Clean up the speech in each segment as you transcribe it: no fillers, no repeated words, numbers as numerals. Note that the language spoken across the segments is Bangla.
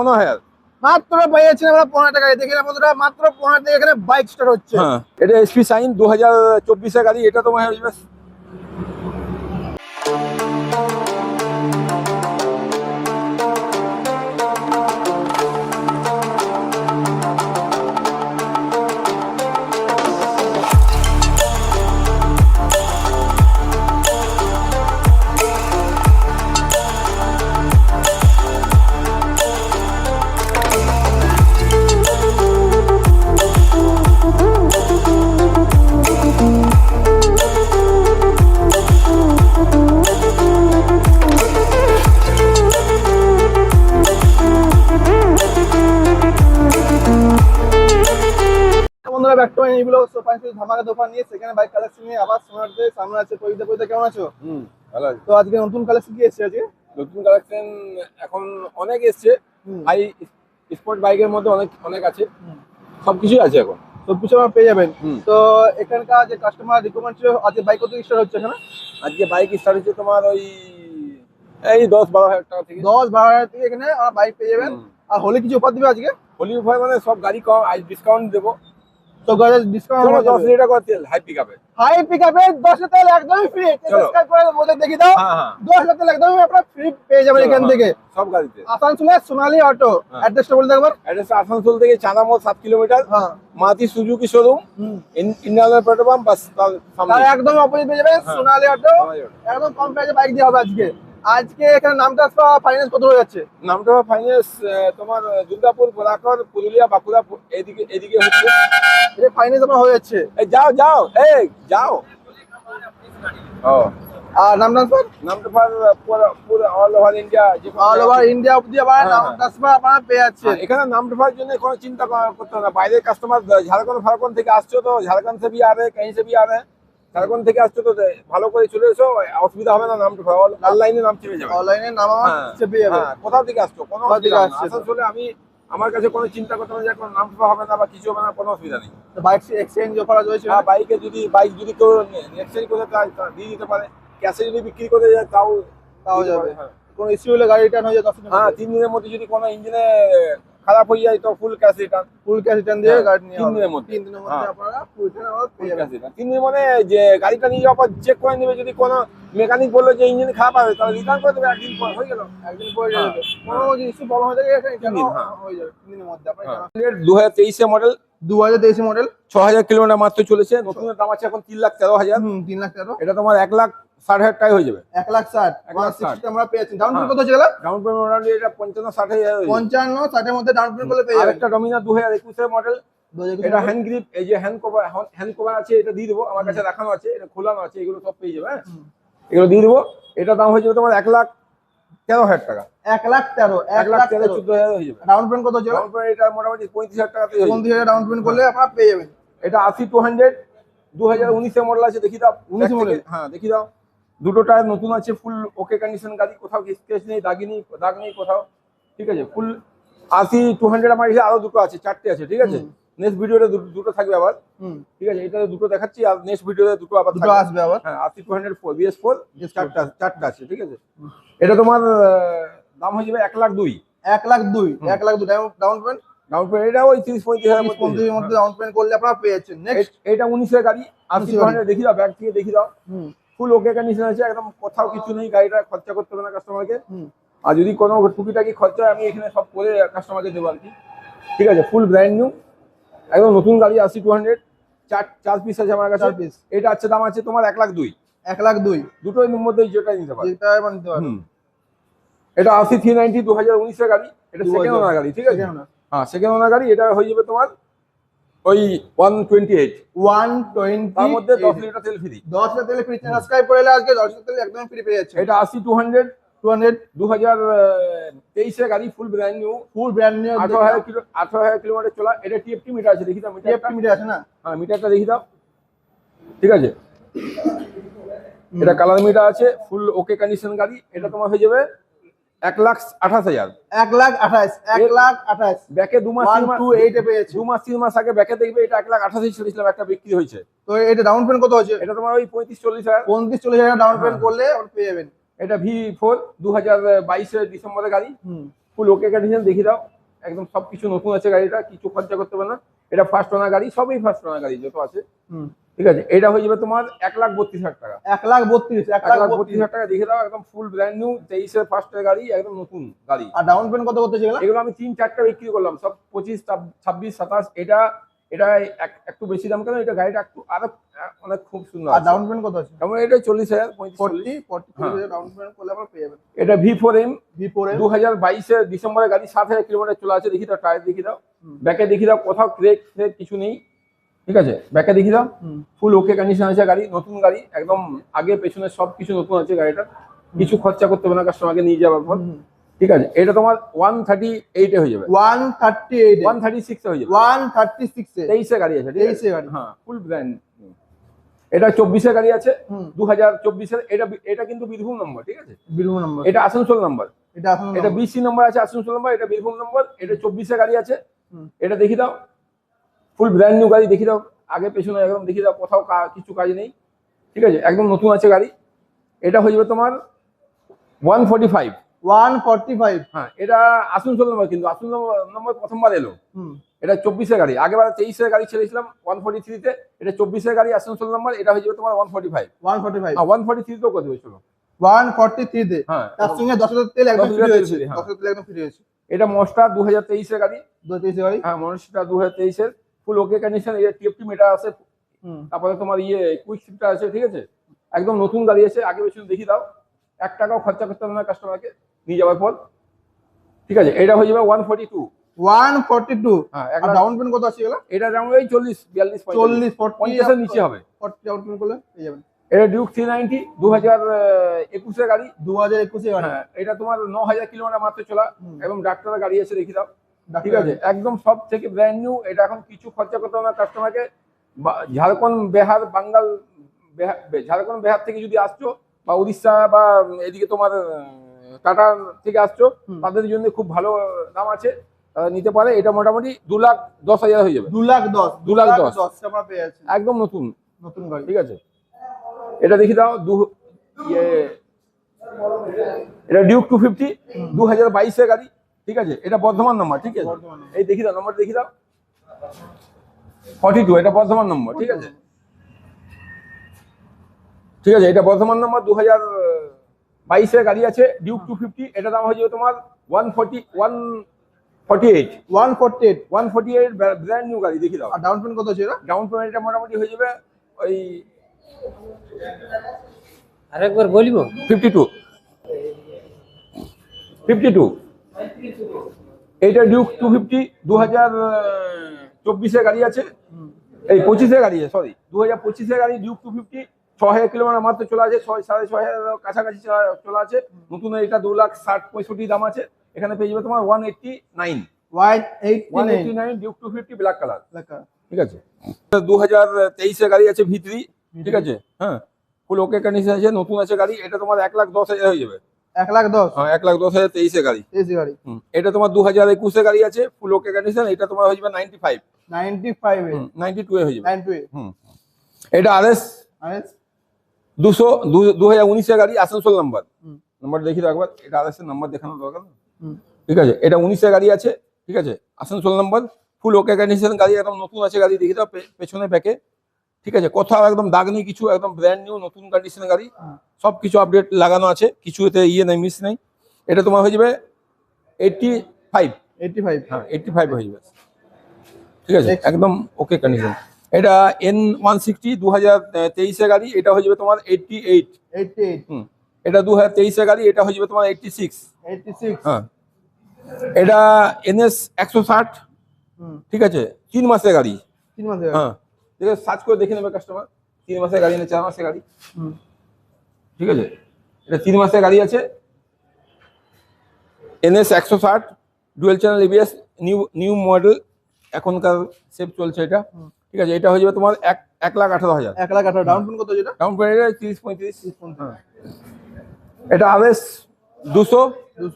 15,000 মাত্র পেয়েছেন আমরা 15 টাকায়। দেখেন বন্ধুরা, মাত্র 15 টাকায় এখানে বাইক স্টার্ট হচ্ছে। হ্যাঁ, এটা এসপি শাইন 2024 এর গাড়ি। এটা তোমার হয়ে যাবে বন্ধুরা, back to my new blog. Sofa ধামাকা দোকান নিয়ে সেখানে বাইক কালেকশন নিয়ে আবার সোনারতে সামনে আছে। পরিদা কেমন আছো? ভালো আছে। তো আজকে নতুন কালেকশন কি এসেছে? আজকে নতুন কালেকশন এখন অনেক এসছে। হাই স্পোর্ট বাইকের মধ্যে অনেক আছে, সবকিছুই আছে এখন, সবকিছু আপনারা পেয়ে যাবেন। তো এখানকার যে কাস্টমার রিকমেন্ড ছিল, আজকে বাইক কত স্টার্ট হচ্ছে এখানে? আজকে বাইক স্টার্ট হচ্ছে তোমার ওই এই 10-12 হাজার টাকা থেকে। 10-12 হাজার থেকে এখানে বাইক পেয়ে যাবেন। আর হোলি কিছু অফার দিবে আজকে? হোলি অফার মানে সব গাড়ি কম, আজ ডিসকাউন্ট দেবো। তো গাড়ির ডিসকাউন্ট 10 লিটার করে তেল হাই পিকআপে। হাই পিকআপে 10 লিটার তেল একদমই ফ্রি। সাবস্ক্রাইব করে মধ্যে দেখি দাও। 10 লিটার তেল একদমই আপনারা ফ্রি পেয়ে যাবেন এখান থেকে সব গাড়িতে। আসানসোলের সোনালী অটো। অ্যাড্রেসটা বলতে একবার। অ্যাড্রেস আসানসোল থেকে Chandamore 7 kilometre. Maruti Suzuki showroom, Indian petrol pump, bus সামনে। তার একদম অপোজিট পেয়ে যাবেন সোনালী অটো। একদম কম প্রাইসে বাইক দেওয়া হবে আজকে। আজকে এখানে নাম ট্রান্সফার ফাইন্যান্স কত হয়ে যাচ্ছে? নামটা ফাইন্যান্স তোমার দুর্গাপুর, গোলাঘাট, পুরুলিয়া, বাঁকুড়া এদিকে হচ্ছে। এটা ফাইন্যান্স আপনার হয়ে যাচ্ছে। এই যাও। ও, আর নাম ট্রান্সফার পুরো all over India, all over India অবধি আবার নাম ট্রান্সফার আপনারা পেয়ে যাচ্ছেন। এখানে নাম ট্রান্সফারের জন্য কোনো চিন্তা করতে হবে না। বাইরের কাস্টমার ঝাড়খণ্ড থেকে আসছো, তো ঝাড়খণ্ড से भी आ रहे, कहीं से भी आ रहे हैं। ঝাড়খণ্ড থেকে আসছো তো ভালো করে চলে এসো, অসুবিধা হবে না। নাম ট্রান্সফার অনলাইনে নাম চেপে যাবে। অনলাইনে নাম চেপে যাবে। কোথাও থেকে আসছো, কোনো অসুবিধা নেই। আসানসোলে আমার কাছে কোনো চিন্তা করতে হবে যে কোনো নাম ট্রান্সফার হবে না বা কিছু হবে না, কোনো অসুবিধা নেই। তো বাইক এক্সচেঞ্জ অফার রয়েছে? বাইক যদি কেউ এক্সচেঞ্জ করতে চায় দিয়ে দিতে পারে। ক্যাশে যদি বিক্রি করতে যায় তাও যাবে। কোনো ইস্যু হলে গাড়ি রিটার্ন হয়ে যায় 10 দিনের। 3 দিনের মধ্যে। যদি কোনো ইঞ্জিনে খারাপ হয়ে যায় তো ফুল ক্যাশ রিটার্ন দিয়ে গাড়ি নিয়ে 3 দিনের মধ্যে। 3 দিনের মধ্যে আপনারা ফুল রিটার্ন পেয়ে যাবেন। 3 দিন মানে যে গাড়িটা নিয়ে যাওয়ার পর চেক করে নেবে। যদি কোনো মেকানিক বললো যে ইঞ্জিন খারাপ হবে, তাহলে রিটার্ন করে দেবে। একদিন পর হয়ে গেল, একদিন পরে যাবে। কোনো ইস্যু প্রবলেম হয়ে যায় এখানে রিটার্ন হয়ে যাবে 3 দিনের মধ্যে। আপনারা 2023 মডেল, 2023 মডেল, 6000 কিলোমিটার মাত্র চলেছে। নতুন দাম আছে এখন 3,13,000। 3,13,000। এটা তোমার 1,60,000 টাকায় হয়ে যাবে। 1,60,000 1,60 আমরা পেয়েছি। ডাউন পেমেন্ট কত ছিল? ডাউন পেমেন্ট মোটামুটি এটা 55-60,000। 55-60 এর মধ্যে ডাউন পেমেন্ট করলে পেয়ে যাবেন। আরেকটা ডমিনা 2021 এর মডেল। এটা হ্যান্ড গ্রিপ, এই যে হ্যান্ড কভার আছে, এটা দিয়ে দেবো। আমার কাছে রাখানো আছে, এটা খোলানো আছে, এগুলো সব পেয়ে যাবে। হ্যাঁ, এগুলো দিয়ে দেবো। এটা দাম হয়ে যাবে তোমার 1,13,000 টাকা। 1,13,14,000 হয়ে যাবে। ডাউন পেমেন্ট কত ছিল? ডাউন পেমেন্ট এটা মোটামুটি 35,000 টাকাতে হয়ে যাবে। 35,000 ডাউন পেমেন্ট করলে আপনারা পেয়ে যাবেন। এটা 80-200 2019 এর মডেল আছে। দেখি দাও 19 মডেল। হ্যাঁ, দেখি দাও। দুটো টায়ার নতুন আছে, ফুল ওকে কন্ডিশন গাড়ি, কোথাও স্ক্র্যাচ নেই, দাগ নেই কোথাও। ঠিক আছে, ফুল 80-200 আমার কাছে আরো দুটো আছে, 4টে আছে। ঠিক আছে, নেক্সট ভিডিওতে দুটো থাকবে আবার। ঠিক আছে, এটা দুটো দেখাচ্ছি, আর নেক্সট ভিডিওতে দুটো আবার আসবে আবার। হ্যাঁ, 80-200 BS4 চারটা আছে। ঠিক আছে, এটা তোমার দাম হয়ে যাবে 1,02,000। 1,02,000 ডাউন পেমেন্ট। এটা ওই 30-35,000 এর মধ্যে ডাউন পেমেন্ট করলে আপনারা পেয়ে যাচ্ছেন। নেক্সট এটা 19 এর গাড়ি, 80-200 দেখি দাও, ব্যাগ থেকে দেখি দাও। ফুল ওকে কন্ডিশন আছে, একদম কোথাও কিছু নেই। গাড়িটা খরচা করতে হবে না কাস্টমারকে। আর যদি কোনো টুকিটাকি খরচা আমি এখানে সব করে কাস্টমারকে দেবো আর কি। ঠিক আছে, ফুল ব্র্যান্ড নিউ, একদম নতুন গাড়ি। 80-200 চার পিস আছে আমার কাছে। এটা আছে, দাম আছে তোমার 1,02,000। 1,02,000 দুটোর মধ্যে যেটা নিতে পারবে। নিতে পারবে। এটা 80-390 2019 এর গাড়ি। এটা সেকেন্ড ওনার গাড়ি। ঠিক আছে, হ্যাঁ, সেকেন্ড ওনার গাড়ি। এটা হয়ে যাবে তোমার ওই 128। তার মধ্যে 10 লিটার তেল ফ্রি। 10 লিটার তেল ফ্রি। সাবস্ক্রাইব করে এলে আজকে 10 লিটার তেল একদম ফ্রি পেয়ে যাচ্ছে। এটা 80-200 2023 এর গাড়ি, ফুল ব্র্যান্ড নিউ। 18,000 কিলোমিটার চলা। এটা টিএফটি মিটার আছে, দেখি দাও। মিটার আছে না? হ্যাঁ, মিটারটা দেখি দাও। ঠিক আছে, এটা কালার মিটার আছে, ফুল ওকে কন্ডিশন গাড়ি। এটা তোমার হয়ে যাবে 1,28,000। 1,28,000 ব্যাকে 2 মাস 128 এ পেয়েছে। 2 মাস 3 মাস আগে ব্যাকে দেখবে এটা 1,28,000 ছিলাম, একটা বিক্রি হয়েছে। তো এটা ডাউন পেমেন্ট কত হচ্ছে? এটা তোমার ওই 35-40,000। 35-40,000 ডাউন পেমেন্ট করলে আপনি পেয়ে যাবেন। এটা V4 2022 ডিসেম্বরের গাড়ি, ফুল ওকে কন্ডিশন দেখিয়ে দাও, একদম সবকিছু নতুন আছে গাড়িটা, কিছু খরচা করতে হবে না। এটা ফার্স্ট ওনার গাড়ি, সবই ফার্স্ট ওনার গাড়ি যত আছে। ঠিক আছে, এটা হয়ে যাবে তোমার 1,32,000 টাকা। 1,32,000 টাকা দেখে দাও, একদম ফুল ব্র্যান্ড নিউ 23-এর ফার্স্টের গাড়ি, একদম নতুন গাড়ি। আর ডাউন পেমেন্ট কত করতে চাইলা? এগুলো আমি 3-4টা বিক্রি করলাম, সব 25, 26, 27। এটা এটা একটু বেশি দাম, কেন এটা গাড়িটা একটু আরো অনেক খুব সুন্দর। আর ডাউন পেমেন্ট কত আছে? যেমন এটা 40,000, 40 ডাউন পেমেন্ট করলে আমরা পেয়ে যাবেন। এটা V4M V4M 2022-এর ডিসেম্বরের গাড়ি, 7,000 কিলোমিটার চলে আছে। দেখি দাও, টায়ার দেখি দাও, ব্যাকে দেখি দাও, কোথাও ক্রেক কিছু নেই। ঠিক আছে, ব্যাকে দেখি দাও, ফুল ওকে কন্ডিশন আছে গাড়ি, নতুন গাড়ি একদম, আগে পেছনে সবকিছু নতুন আছে গাড়িটা, কিছু খরচা করতে হবে না কাস্টমারকে নিয়ে যাওয়ার পর। ঠিক আছে, এটা তোমার 138 এ হয়ে যাবে, 138 136 এ হয়ে যাবে, 136 এ 23 এর গাড়ি আছে। 23 এর গাড়ি, হ্যাঁ ফুল ব্র্যান্ড। এটা 24-এর গাড়ি আছে, 2024-এর। এটা কিন্তু বীরভূম নম্বর। ঠিক আছে, বীরভূম নম্বর, এটা আসানসোল নম্বর, এটা এটা BC নম্বর আছে, আসানসোল নম্বর, এটা বীরভূম নম্বর। এটা 24-এর গাড়ি আছে, এটা দেখি দাও, ফুল ব্র্যান্ড নিউ গাড়ি দেখি দাও, আগে পেছনে একদম দেখি দাও, কোথাও কিছু কাজ নেই। ঠিক আছে, একদম নতুন আছে গাড়ি। এটা হয়ে যাবে তোমার 145। 145, হ্যাঁ, এটা আসানসোল নম্বর, কিন্তু আসানসোল নম্বর প্রথমবার এলো। এটা 24-এর গাড়ি, আগেবার 23-এর গাড়ি ছেড়েছিলাম 143-তে। এটা 24-এর গাড়ি, আসানসোল নম্বর। এটা হয়ে যাবে তোমার 145। 145, 143-তেও করে দেবে, চলো 143 তে। হ্যাঁ, তার সঙ্গে 10,000 তেল একদম 10,000 ফ্রি তেল হয়েছে, ফ্রি, হ্যাঁ। 10,000 তেল একদম ফ্রি হয়েছে। এটা মস্টার 2023-এর গাড়ি, 2023 গাড়ি, হ্যাঁ মনস্টার 2023-এর, ফুল ওকে কন্ডিশন। এটা TFT মিটার আছে, তারপরে তোমার কুইক শিফটার আছে। ঠিক আছে, একদম নতুন গাড়ি আছে, আগে পেছনে দেখি দাও, 1 টাকাও খরচা করতে হবে না কাস্টমারকে নিয়ে যাওয়ার পর। ঠিক আছে, এটা হয়ে যাবে 142। 142, হ্যাঁ, আর ডাউন পেমেন্ট কত আছে এগুলো? এটা যেমন এই 40, 42, 40, 50-এর নিচে হবে। 40 ডাউন পেমেন্ট করলে পেয়ে যাবেন। এটা ডিউক 390 2021-এর গাড়ি, 2021 এর গাড়ি। হ্যাঁ, এটা তোমার 9,000 কিলোমিটার মাত্র চলা, এবং ডাক্তারের গাড়ি আছে, দেখি দাও। ডাক্তার ঠিক আছে, একদম সব থেকে ব্র্যান্ড নিউ। এটা এখন কিছু খরচা করতে হবে না কাস্টমারকে। ঝাড়খণ্ড, বিহার, বাঙ্গাল, ঝাড়খণ্ড, বিহার থেকে যদি আসছো, বা উড়িষ্যা, বা এদিকে তোমার টাটা থেকে আসছো, তাদের জন্য খুব ভালো দাম আছে, তারা নিতে পারে। এটা মোটামুটি 2,10,000 হয়ে যাবে। 2,10,000, 2,10,000 আমরা পেয়ে যাচ্ছি, একদম নতুন নতুন গাড়ি। ঠিক আছে, এটা দেখি দাও, এটা ডিউক 250 2022-এর গাড়ি। ঠিক আছে, এটা বর্ধমান নম্বর। ঠিক আছে, এই দেখি দাও, নম্বর দেখি দাও, 42, এটা বর্ধমান নম্বর। ঠিক আছে, ঠিক আছে, এটা বর্ধমান নম্বর 2022-এর গাড়ি আছে, ডিউক 250। এটা দাম হয়ে যাবে তোমার 148। 148 ব্র্যান্ড নিউ গাড়ি, দেখি দাও। আর ডাউন পেমেন্ট কত আছে এটা? ডাউন পেমেন্টটা মোটামুটি হয়ে যাবে ওই আরেকবার বলিব 52। এইটা ডিউক 250 2024-এর গাড়ি আছে, এই 25-এর গাড়ি আছে, সরি 2025-এর গাড়ি, ডিউক 250, 6,000 কিলোমিটার মাত্র চলা আছে, 6,500 কাছাকাছি চলা আছে। নতুন এটা 2,60,65 দাম আছে। এখানে পেয়ে যাবে তোমার 189। 189 ডিউক 250 ব্ল্যাক কালার। ঠিক আছে, 2023-এর গাড়ি আছে V3। ঠিক আছে, হ্যাঁ ফুল ওকে কন্ডিশন আছে, নতুন আছে গাড়ি। এটা তোমার 1,10,000 হয়ে যাবে। 1,10,000, হ্যাঁ 1,10,000 23-এর গাড়ি। গাড়ি। এটা তোমার 2021-এর গাড়ি আছে, ফুল ওকে কন্ডিশন। এটা তোমার হয়ে যাবে 95। 95 এ, 92 এ হয়ে যাবে। 92 এ। এটা RS 200 2019-এর গাড়ি, আসানসোল নাম্বার। নাম্বার দেখি দাও একবার, এটা RS এর নাম্বার দেখানো দরকার। ঠিক আছে, এটা 19-এর গাড়ি আছে। ঠিক আছে, আসানসোল নাম্বার, ফুল ওকে কন্ডিশন গাড়ি, একদম নতুন আছে গাড়ি, দেখি দাও পেছনে ব্যাকে। ঠিক আছে, কোথাও একদম দাগ নেই কিছু, একদম ব্র্যান্ড নিউ নতুন কন্ডিশনের গাড়ি, সবকিছু আপডেট লাগানো আছে, কিছু এতে নেই, মিস নেই। এটা তোমার হয়ে যাবে 85। 85, হ্যাঁ 85 হয়ে যাবে। ঠিক আছে, একদম ওকে কন্ডিশন। এটা N160 2023-এর গাড়ি, এটা হয়ে যাবে তোমার 88। এটা 2023-এর গাড়ি, এটা হয়ে যাবে তোমার 86। হ্যাঁ, এটা NS 160। ঠিক আছে, 3 মাসের গাড়ি। 3 মাসের। হ্যাঁ, ঠিক আছে, সার্চ করে দেখে নেবে কাস্টমার, 3 মাসের গাড়ি না 4 মাসের গাড়ি। ঠিক আছে, এটা 3 মাসের গাড়ি আছে, NS 160 dual channel ABS, new model, এখনকার সেফ চলছে এটা। ঠিক আছে, এটা হয়ে যাবে তোমার 1,18,000। 1,18,000 ডাউন পেমেন্ট কত যেটা? Down payment 30-35। এটা RS 200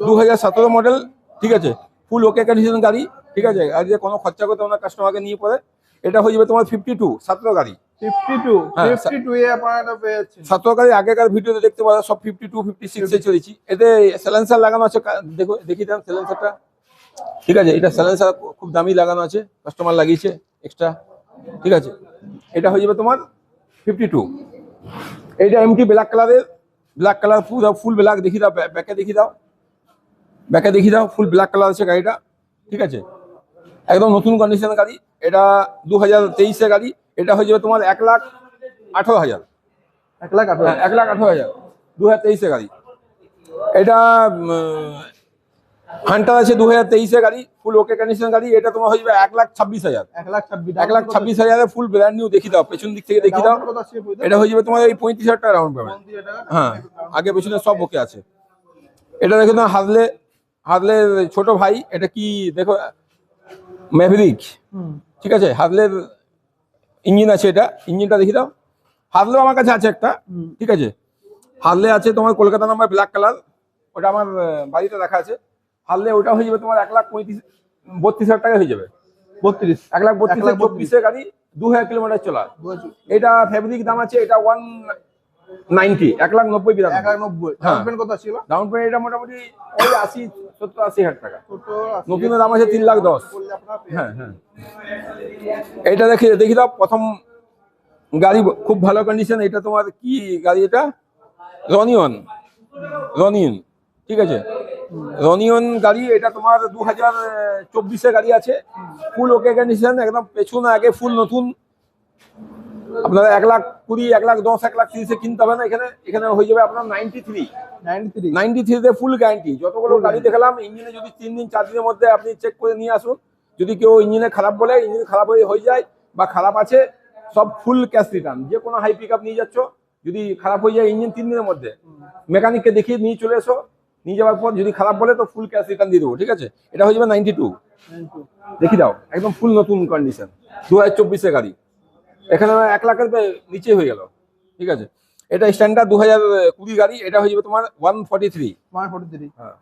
2017 মডেল। ঠিক আছে, ফুল ওকে কন্ডিশন গাড়ি। ঠিক আছে, আর যে কোনো খরচা করতে হবে না কাস্টমারকে নিয়ে পরে। এটা হয়ে যাবে তোমার 52 17 গাড়ি। 52 হ্যাঁ, 52 এ আপনারা এটা পেয়ে যাচ্ছেন। 17 গাড়ি আগেকার ভিডিওতে দেখতে পাওয়া সব 52 56 এ চলেছি। এতে সাইলেন্সার লাগানো আছে, দেখো দেখিয়ে দেন সাইলেন্সারটা। ঠিক আছে, এটা সাইলেন্সার খুব দামি লাগানো আছে, কাস্টমার লাগিয়েছে এক্সট্রা। ঠিক আছে, এটা হয়ে যাবে তোমার 52। এইটা এমটি ব্ল্যাক কালারের, ব্ল্যাক কালার ফুল ব্ল্যাক। দেখিয়ে দাও ব্যাকে, দেখিয়ে দাও ব্যাকে, দেখিয়ে দাও ফুল ব্ল্যাক কালার আছে গাড়িটা। ঠিক আছে, একদম নতুন কন্ডিশনের গাড়ি। এটা 2023 গাড়ি। এটা হয়ে যাবে তোমার 1,18,000। 1,18,000 1,18,000 2023 গাড়ি। এটা হান্টার আছে 2023 গাড়ি, ফুল ওকে কন্ডিশন গাড়ি। এটা তোমার হয়ে যাবে 1,26,000। 1,26,000 ফুল ব্র্যান্ড নিউ। দেখি দাও পেছন দিক থেকে, দেখি দাও। এটা হয়ে যাবে তোমার এই 35,000 টাকা রাউন্ড পাবে। হ্যাঁ, আগে পেছনে সব ওকে আছে। এটা দেখো না, হার্লে ছোট ভাই। এটা কি দেখো, ম্যাভরিক। ঠিক আছে, হার্লের ইঞ্জিন আছে, এটা ইঞ্জিনটা দেখি দাও। হার্লেও আমার কাছে আছে একটা। ঠিক আছে, হার্লে আছে তোমার কলকাতা নাম্বার ব্ল্যাক কালার, ওটা আমার বাড়িতে রাখা আছে। হার্লে ওটা হয়ে যাবে তোমার 1,32,000 টাকা হয়ে যাবে। 1,32,000 24 গাড়ি, 2,000 কিলোমিটার চলা। এটা ফেব্রিক দাম আছে, এটা 190, 1,90,000 দাম। 190 ডাউন পেমেন্ট কত ছিল? ডাউন পেমেন্ট এটা মোটামুটি ওই 70-80,000 টাকা। নতুনের দাম আছে 3,10,000। হ্যাঁ হ্যাঁ, এটা দেখি দাও। প্রথম গাড়ি খুব ভালো কন্ডিশন। এটা তোমার কি গাড়ি? এটা রনিয়ন। ঠিক আছে, রনিয়ন গাড়ি। এটা তোমার 2024 গাড়ি আছে, ফুল ওকে কন্ডিশন একদম। পেছনে আগে ফুল নতুন। আপনারা 1,20,000, 1,10,000, 1,30,000 কিনতে হবে না। এখানে হয়ে যাবে আপনার 93 ফুল গ্যারান্টি। যতগুলো গাড়ি দেখালাম, ইঞ্জিনে যদি 3 দিন 4 দিনের মধ্যে আপনি চেক করে নিয়ে আসুন। যদি কেউ ইঞ্জিনে খারাপ বলে, ইঞ্জিন খারাপ হয়ে যায় বা খারাপ আছে, সব ফুল ক্যাশ রিটার্ন। যে কোনো হাই পিক আপ নিয়ে যাচ্ছ, যদি খারাপ হয়ে যায় ইঞ্জিন 3 দিনের মধ্যে, মেকানিককে দেখিয়ে নিয়ে চলে এসো। নিয়ে যাওয়ার পর যদি খারাপ বলে তো ফুল ক্যাশ রিটার্ন দিয়ে দেবো। ঠিক আছে, এটা হয়ে যাবে 92। দেখি দাও, একদম ফুল নতুন কন্ডিশন, 2024 গাড়ি। এখানে 1 লাখের নিচে হয়ে গেল। ঠিক আছে, এটা স্ট্যান্ডার্ড 2020 গাড়ি। এটা হয়ে যাবে তোমার 143। হ্যাঁ,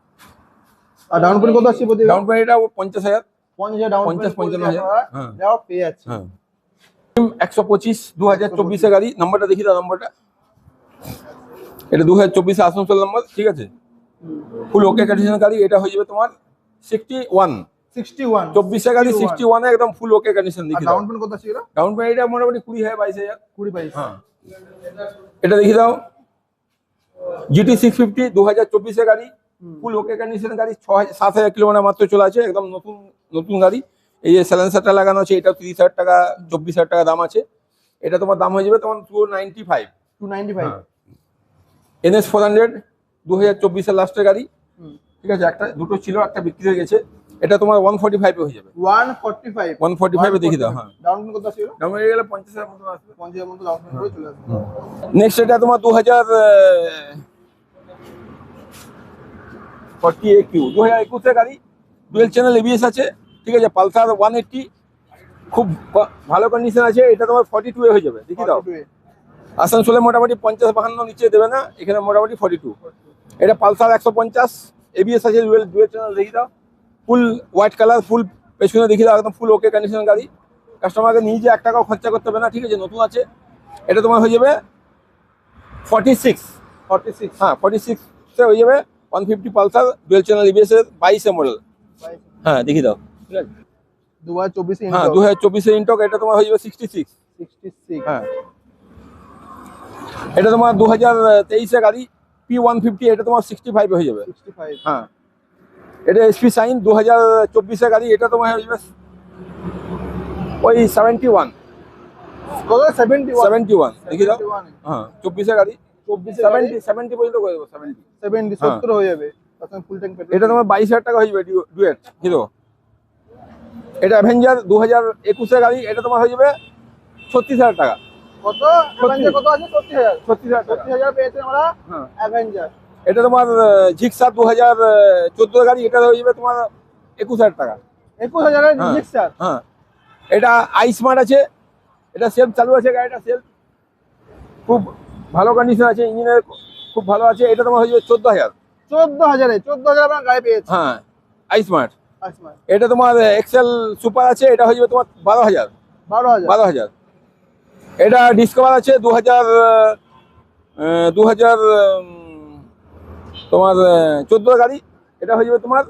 আর ডাউন পেমেন্ট কত আছে? ডাউন পেমেন্ট এটা 50,000। 50,000 ডাউন পেমেন্ট 50-55,000। হ্যাঁ, যাও পেয়ে যাচ্ছে। হ্যাঁ, 125 2024 গাড়ি। নাম্বারটা দেখি দাও, নাম্বারটা। এটা 2024 আসানসোল নাম্বার। ঠিক আছে, ফুল ওকে কন্ডিশন গাড়ি। এটা হয়ে যাবে তোমার 61। 24 গাড়ি 61 একদম ফুল ওকে কন্ডিশন। দেখি দাও ডাউন পেমেন্ট কত ছিল? ডাউন পেমেন্ট এটা মোটামুটি 20,000 22,000। 22। হ্যাঁ, এটা দেখি দাও। GT 650 2024 গাড়ি, ফুল ওকে কন্ডিশন গাড়ি। 7,000 কিলোমিটার মাত্র চলে আছে, একদম নতুন গাড়ি। এই যে সাইলেন্সারটা লাগানো আছে, এটা 30,000 টাকা, 24,000 টাকা দাম আছে। এটা তোমার দাম হয়ে যাবে তোমার 295। NS 400 2024 লাস্টের গাড়ি। ঠিক আছে, দুটো ছিল, একটা বিক্রি হয়ে গেছে। এটা তোমার 145 হয়ে যাবে। 145 দেখি দাও। হ্যাঁ, ডাউন পেমেন্ট কত ছিল? ডাউন হয়ে গেলে 50,000 মতো আসবে। 50,000 মতো ডাউন পেমেন্ট করে চলে আসবে। নেক্সট এটা তোমার 2021 গাড়ি, ডুয়েল চ্যানেল ABS আছে। ঠিক আছে, পালসার 180 খুব ভালো কন্ডিশন আছে। এটা তোমার 42 হয়ে যাবে। দেখি দাও, আসানসোলে মোটামুটি 50-52 নিচে দেবে না, এখানে মোটামুটি 42। এটা পালসার 150 ABS আছে, ডুয়েল চ্যানেল। দেখি দাও, ফুল হোয়াইট কালার, ফুল পেছনে দেখি দাও, একদম ফুল ওকে কন্ডিশন গাড়ি। কাস্টমারকে নিজে 1 টাকাও খরচা করতে হবে না। ঠিক আছে, নতুন আছে। এটা তোমার হয়ে যাবে 46। হ্যাঁ, 46 হয়ে যাবে। 150 পালসার, ডুয়েল চ্যানেল ABS এর 22 মডেল। হ্যাঁ, দেখি দাও। ঠিক আছে, 2024 হ্যাঁ 2024 ইনটক। এটা তোমার হয়ে যাবে 66। হ্যাঁ, এটা তোমার 2023 গাড়ি, P150। এটা তোমার 65 হয়ে যাবে। 65। হ্যাঁ, এটা SP শাইন 2024 গাড়ি। এটা তোমার হয়ে যাবে ওই 71। কত? 71 দেখি দাও। হ্যাঁ, 24 গাড়ি, 70 পর্যন্ত করে দেবো। 70 হয়ে যাবে। তখন ফুল ট্যাঙ্ক পেট্রোল। এটা তোমার 22,000 টাকা হয়ে যাবে, ডুয়েট হিরো। এটা অ্যাভেঞ্জার 2021 গাড়ি। এটা তোমার হয়ে যাবে 36,000 টাকা। কত? অ্যাভেঞ্জার কত আছে? 30,000। 36,000 পেয়েছে আমরা। হ্যাঁ, অ্যাভেঞ্জার। এটা তোমার জিক্সার 2014 গাড়ি। এটা হয়ে যাবে তোমার 21,000 টাকা। 21,000 এর জিক্সার। হ্যাঁ, এটা আইস্মার্ট আছে। এটা সেলফ চালু আছে, গাড়িটা সেলফ খুব ভালো কন্ডিশন আছে, ইঞ্জিনের খুব ভালো আছে। এটা তোমার হয়ে যাবে 14,000। 14,000 আপনার গাড়ি পেয়েছে। হ্যাঁ, আইস্মার্ট। এটা তোমার এক্সেল সুপার আছে। এটা হয়ে যাবে তোমার 12,000। এটা ডিসকভার আছে 2000 তোমার 14 গাড়ি, এটা হয়ে যাবে তোমার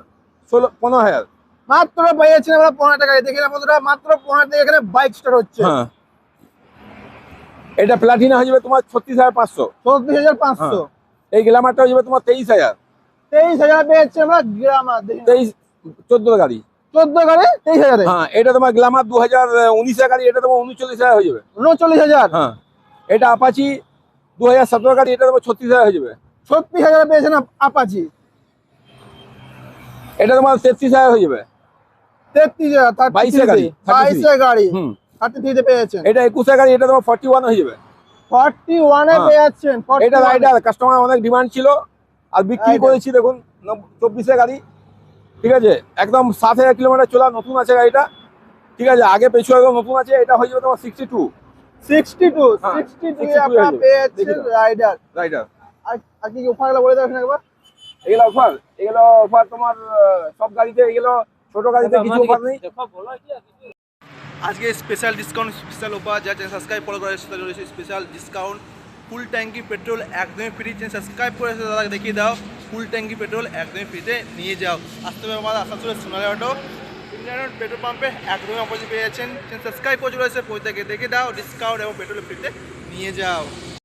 15,000। মাত্র পেয়েছেন আমরা 15 টাকায়। দেখে না বন্ধুরা, মাত্র 15 টাকা এখানে বাইক স্টার্ট হচ্ছে। হ্যাঁ, এটা প্লাটিনা হয়ে যাবে তোমার 36,500। 34,500। এই গ্ল্যামারটা হয়ে যাবে তোমার 23,000। 23,000 পেয়েছে আমরা গ্রামার। 14 গাড়ি। 14 গাড়ি 23,000। হ্যাঁ, এটা তোমার গ্ল্যামার 2019 গাড়ি, এটা তোমার 39,000 হয়ে যাবে। 39,000। হ্যাঁ, এটা আপাচি 2017 গাড়ি, এটা তোমার 36,000 হয়ে যাবে। 36,000 পেয়েছেন আপাচি। এটা তোমার 33,000 হয়ে যাবে। 33,000। 22 গাড়ি, 22 গাড়ি হুম। 33 তে পেয়েছেন। এটা 21 গাড়ি, এটা তোমার 41 হয়ে যাবে। 41 এ হ্যাঁ। পেয়েছেন। এটা রাইডার, কাস্টমার অনেক ডিমান্ড ছিল আর বিক্রি Rider। করেছি। দেখুন 24 গাড়ি, ঠিক আছে, একদম 7,000 কিলোমিটার চলা, নতুন আছে গাড়িটা, ঠিক আছে, আগে পেছু একদম নতুন আছে। এটা হয়ে যাবে তোমার 62। 62 হ্যাঁ, 62 62 আপনারা হয়ে যাবে। পেয়েছেন দেখে দাও। রাইডার। রাইডার। আর কি অফারগুলো বলে দেবেন একবার? এগুলো অফার তোমার সব গাড়িতে, এগুলো ছোট গাড়িতে কিছু অফার নেই। আজকে স্পেশাল ডিসকাউন্ট, স্পেশাল অফার, যা চ্যানেল সাবস্ক্রাইব ফলো করে সেটা রয়েছে স্পেশাল ডিসকাউন্ট। ফুল ট্যাঙ্কি পেট্রোল একদমই ফ্রি। চ্যানেল সাবস্ক্রাইব করে দাদা দেখিয়ে দাও, ফুল ট্যাঙ্কি পেট্রোল একদমই ফ্রিতে নিয়ে যাও। আসতে হবে আমার আসানসোলের সোনালী অটো ইন্ডিয়ান অয়েল পেট্রোল পাম্পে একদমই অপোজিট পেয়ে যাচ্ছেন। চ্যানেল সাবস্ক্রাইব করে চলে এসে পৌঁছে দেখে দাও, ডিসকাউন্ট এবং পেট্রোল ফ্রিতে নিয়ে যাও।